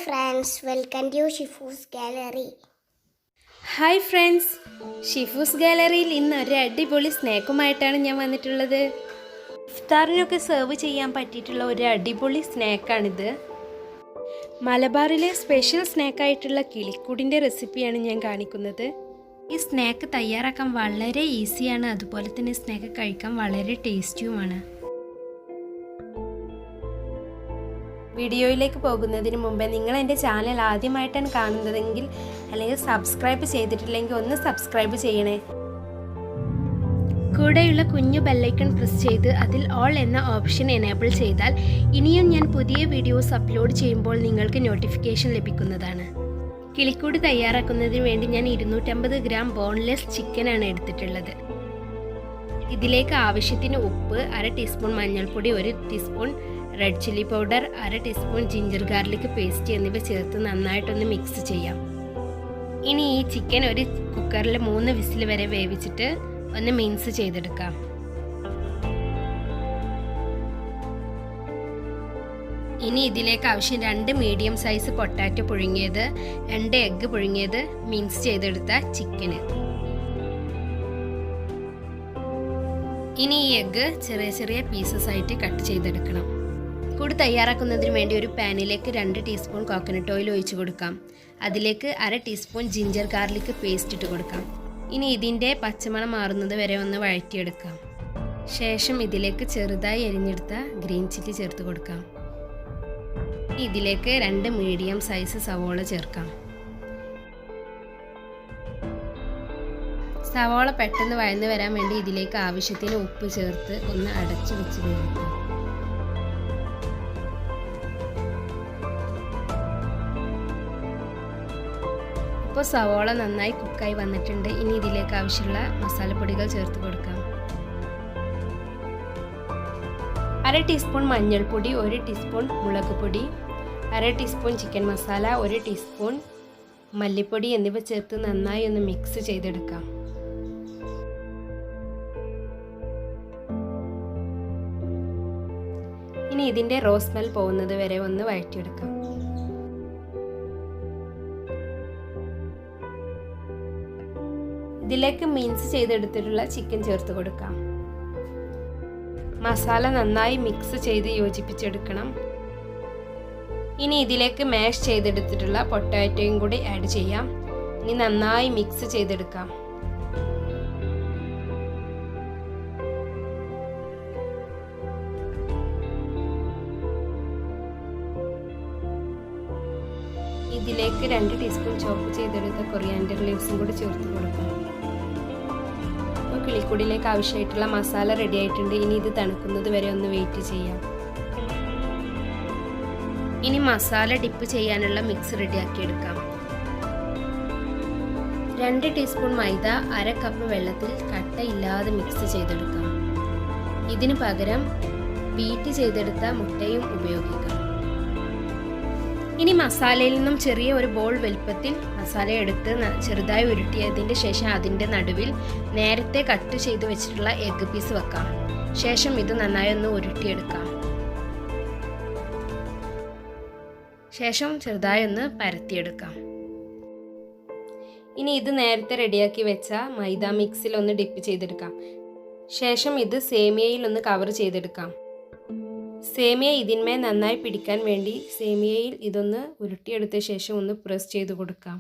friends, welcome to SHIFU'S Gallery. Hi friends, Shifu's ഗാലറിയിൽ ഇന്ന് ഒരു അടിപൊളി സ്നാക്കുമായിട്ടാണ് ഞാൻ വന്നിട്ടുള്ളത്. ഇഫ്താറിനൊക്കെ സെർവ് ചെയ്യാൻ പറ്റിയിട്ടുള്ള ഒരു അടിപൊളി സ്നാക്കാണിത്. മലബാറിലെ സ്പെഷ്യൽ സ്നാക്കായിട്ടുള്ള കിളിക്കൂടിൻ്റെ റെസിപ്പിയാണ് ഞാൻ കാണിക്കുന്നത്. ഈ സ്നാക്ക് തയ്യാറാക്കാൻ വളരെ ഈസിയാണ്, അതുപോലെ തന്നെ സ്നാക്ക് കഴിക്കാൻ വളരെ ടേസ്റ്റിയുമാണ്. വീഡിയോയിലേക്ക് പോകുന്നതിന് മുമ്പേ നിങ്ങൾ എൻ്റെ ചാനൽ ആദ്യമായിട്ടാണ് കാണുന്നതെങ്കിൽ അല്ലെങ്കിൽ സബ്സ്ക്രൈബ് ചെയ്തിട്ടില്ലെങ്കിൽ ഒന്ന് സബ്സ്ക്രൈബ് ചെയ്യണേ. കൂടെയുള്ള കുഞ്ഞു ബെല്ലൈക്കൺ പ്രസ് ചെയ്ത് അതിൽ ഓൾ എന്ന ഓപ്ഷൻ എനേബിൾ ചെയ്താൽ ഇനിയും ഞാൻ പുതിയ വീഡിയോസ് അപ്ലോഡ് ചെയ്യുമ്പോൾ നിങ്ങൾക്ക് നോട്ടിഫിക്കേഷൻ ലഭിക്കുന്നതാണ്. കിളിക്കൂട് തയ്യാറാക്കുന്നതിന് വേണ്ടി ഞാൻ 250 ഗ്രാം ബോൺലെസ് ചിക്കനാണ് എടുത്തിട്ടുള്ളത്. ഇതിലേക്ക് ആവശ്യത്തിന് ഉപ്പ്, 1/2 ടീസ്പൂൺ മഞ്ഞൾപ്പൊടി, 1 teaspoon red chilli powder, 1/2 teaspoon ginger garlic paste എന്നിവ ചേർത്ത് നന്നായിട്ടൊന്ന് മിക്സ് ചെയ്യാം. ഇനി ഈ ചിക്കൻ ഒരു കുക്കറിൽ 3 വിസിൽ വരെ വേവിച്ചിട്ട് ഒന്ന് മിക്സ് ചെയ്തെടുക്കാം. ഇനി ഇതിലേക്ക് ആവശ്യം 2 മീഡിയം സൈസ് പൊട്ടാറ്റോ പുഴുങ്ങിയത്, 2 എഗ്ഗ് പുഴുങ്ങിയത്, മിക്സ് ചെയ്തെടുത്ത ചിക്കന്. ഇനി ഈ എഗ്ഗ് ചെറിയ ചെറിയ പീസസ് ആയിട്ട് കട്ട് ചെയ്തെടുക്കണം. കൂട് തയ്യാറാക്കുന്നതിന് വേണ്ടി ഒരു പാനിലേക്ക് 2 ടീസ്പൂൺ കോക്കനട്ട് ഓയിൽ ഒഴിച്ച് കൊടുക്കാം. അതിലേക്ക് 1/2 ടീസ്പൂൺ ജിഞ്ചർ ഗാർലിക് പേസ്റ്റ് ഇട്ട് കൊടുക്കാം. ഇനി ഇതിൻ്റെ പച്ചമണം മാറുന്നത് വരെ ഒന്ന് വഴറ്റിയെടുക്കാം. ശേഷം ഇതിലേക്ക് ചെറുതായി എരിഞ്ഞെടുത്ത ഗ്രീൻ ചില്ലി ചേർത്ത് കൊടുക്കാം. ഇതിലേക്ക് 2 മീഡിയം സൈസ് സവോള ചേർക്കാം. സവോള പെട്ടെന്ന് വഴന്ന് വരാൻ വേണ്ടി ഇതിലേക്ക് ആവശ്യത്തിന് ഉപ്പ് ചേർത്ത് ഒന്ന് അടച്ചു വെച്ച് വേവിക്കാം. ഇപ്പോൾ സവോള നന്നായി കുക്കായി വന്നിട്ടുണ്ട്. ഇനി ഇതിലേക്ക് ആവശ്യമുള്ള മസാലപ്പൊടികൾ ചേർത്ത് കൊടുക്കാം. 1/2 ടീസ്പൂൺ മഞ്ഞൾപ്പൊടി, 1 ടീസ്പൂൺ മുളക് പൊടി, 1/2 ടീസ്പൂൺ ചിക്കൻ മസാല, 1 ടീസ്പൂൺ മല്ലിപ്പൊടി എന്നിവ ചേർത്ത് നന്നായി ഒന്ന് മിക്സ് ചെയ്തെടുക്കാം. ഇനി ഇതിൻ്റെ റോ സ്മെൽ പോകുന്നത് വരെ ഒന്ന് വഴറ്റിയെടുക്കാം. ഇതിലേക്ക് മിക്സ് ചെയ്തെടുത്തിട്ടുള്ള ചിക്കൻ ചേർത്ത് കൊടുക്കാം. മസാല നന്നായി മിക്സ് ചെയ്ത് യോജിപ്പിച്ചെടുക്കണം. ഇനി ഇതിലേക്ക് മാഷ് ചെയ്തെടുത്തിട്ടുള്ള പൊട്ടാറ്റോയും കൂടി ആഡ് ചെയ്യാം. ഇനി നന്നായി മിക്സ് ചെയ്തെടുക്കാം. ഇതിലേക്ക് 2 ടീസ്പൂൺ ചോപ്പ് ചെയ്തെടുത്ത കൊറിയാൻഡർ ലീവ്സും കൂടി ചേർത്ത് കൊടുക്കാം. അപ്പോൾ കിളിക്കൂടിലേക്ക് ആവശ്യമായിട്ടുള്ള മസാല റെഡി ആയിട്ടുണ്ട്. ഇനി ഇത് തണുക്കുന്നത് വരെ ഒന്ന് വെയിറ്റ് ചെയ്യാം. ഇനി മസാല ഡിപ്പ് ചെയ്യാനുള്ള മിക്സ് റെഡിയാക്കി എടുക്കാം. 2 ടീസ്പൂൺ മൈദ 1/2 കപ്പ് വെള്ളത്തിൽ കട്ടയില്ലാതെ മിക്സ് ചെയ്തെടുക്കാം. ഇതിന് പകരം ബീറ്റ് ചെയ്തെടുത്ത മുട്ടയും ഉപയോഗിക്കാം. ഇനി മസാലയിൽ നിന്നും ചെറിയ ഒരു ബോൾ വലുപ്പത്തിൽ മസാല എടുത്ത് ചെറുതായി ഉരുട്ടിയതിൻ്റെ ശേഷം അതിൻ്റെ നടുവിൽ നേരത്തെ കട്ട് ചെയ്ത് വെച്ചിട്ടുള്ള എഗ്ഗ് പീസ് വെക്കാം. ശേഷം ഇത് നന്നായി ഒന്ന് ഉരുട്ടിയെടുക്കാം. ശേഷം ചെറുതായി ഒന്ന് പരത്തിയെടുക്കാം. ഇനി ഇത് നേരത്തെ റെഡിയാക്കി വെച്ച മൈദ മിക്സിൽ ഒന്ന് ഡിപ്പ് ചെയ്തെടുക്കാം. ശേഷം ഇത് സേമിയയിൽ ഒന്ന് കവർ ചെയ്തെടുക്കാം. സേമിയ ഇതിന്മേൽ നന്നായി പിടിക്കാൻ വേണ്ടി സേമിയയിൽ ഇതൊന്ന് ഉരുട്ടിയെടുത്ത ശേഷം ഒന്ന് പ്രസ് ചെയ്ത് കൊടുക്കാം.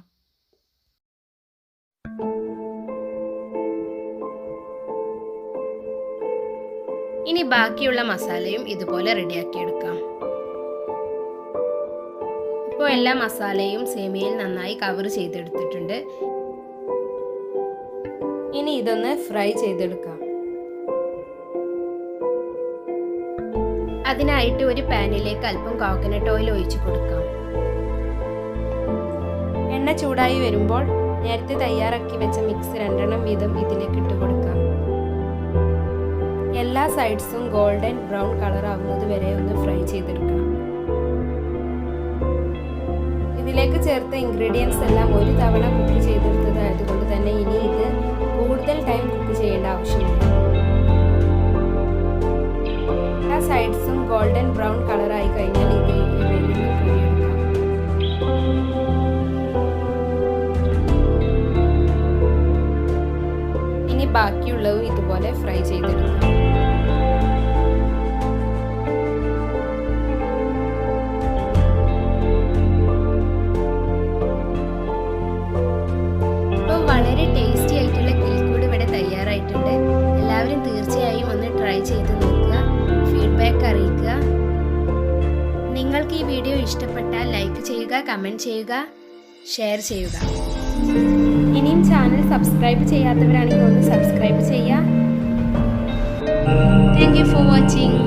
ഇനി ബാക്കിയുള്ള മസാലയും ഇതുപോലെ റെഡിയാക്കിയെടുക്കാം. ഇപ്പോൾ എല്ലാ മസാലയും സേമിയയിൽ നന്നായി കവർ ചെയ്തെടുത്തിട്ടുണ്ട്. ഇനി ഇതൊന്ന് ഫ്രൈ ചെയ്തെടുക്കാം. അതിനായിട്ട് ഒരു പാനിലേക്ക് അല്പം കോക്കനട്ട് ഓയിൽ ഒഴിച്ച് കൊടുക്കാം. എണ്ണ ചൂടായി വരുമ്പോൾ നേരത്തെ തയ്യാറാക്കി വെച്ച മിക്സ് 2 വീതം ഇതിലേക്ക് ഇട്ട് കൊടുക്കാം. എല്ലാ സൈഡ്സും ഗോൾഡൻ ബ്രൗൺ കളർ ആവുന്നത് വരെ ഒന്ന് ഫ്രൈ ചെയ്തെടുക്കണം. ഇതിലേക്ക് ചേർത്ത ഇൻഗ്രീഡിയൻസ് എല്ലാം ഒരു തവണ കുക്ക് ചെയ്തെടുത്തതായതുകൊണ്ട് തന്നെ ഇനി ഇത് കൂടുതൽ ടൈം കുക്ക് ചെയ്യേണ്ട ആവശ്യമില്ല. എല്ലാ സൈഡ്സും ഗോൾഡൻ ബ്രൗൺ കളറായി കഴിഞ്ഞാൽ ഇത് ബാക്കിയുള്ളതും ഇതുപോലെ ഫ്രൈ ചെയ്തെടുക്കാം. ഇപ്പോൾ വളരെ ടേസ്റ്റി ആയിട്ടുള്ള കിളിക്കൂട് ഇവിടെ തയ്യാറായിട്ടുണ്ട്. എല്ലാവരും തീർച്ചയായും ഒന്ന് ട്രൈ ചെയ്ത് നോക്കുക, ഫീഡ്ബാക്ക് അറിയിക്കുക. നിങ്ങൾക്ക് ഈ വീഡിയോ ഇഷ്ടപ്പെട്ടാൽ ലൈക്ക് ചെയ്യുക, കമൻറ്റ് ചെയ്യുക, ഷെയർ ചെയ്യുക. ഇനിയും ചാനൽ സബ്സ്ക്രൈബ് ചെയ്യാത്തവരാണെങ്കിൽ ഒന്ന് സബ്സ്ക്രൈബ് ചെയ്യുക. Thank you for watching.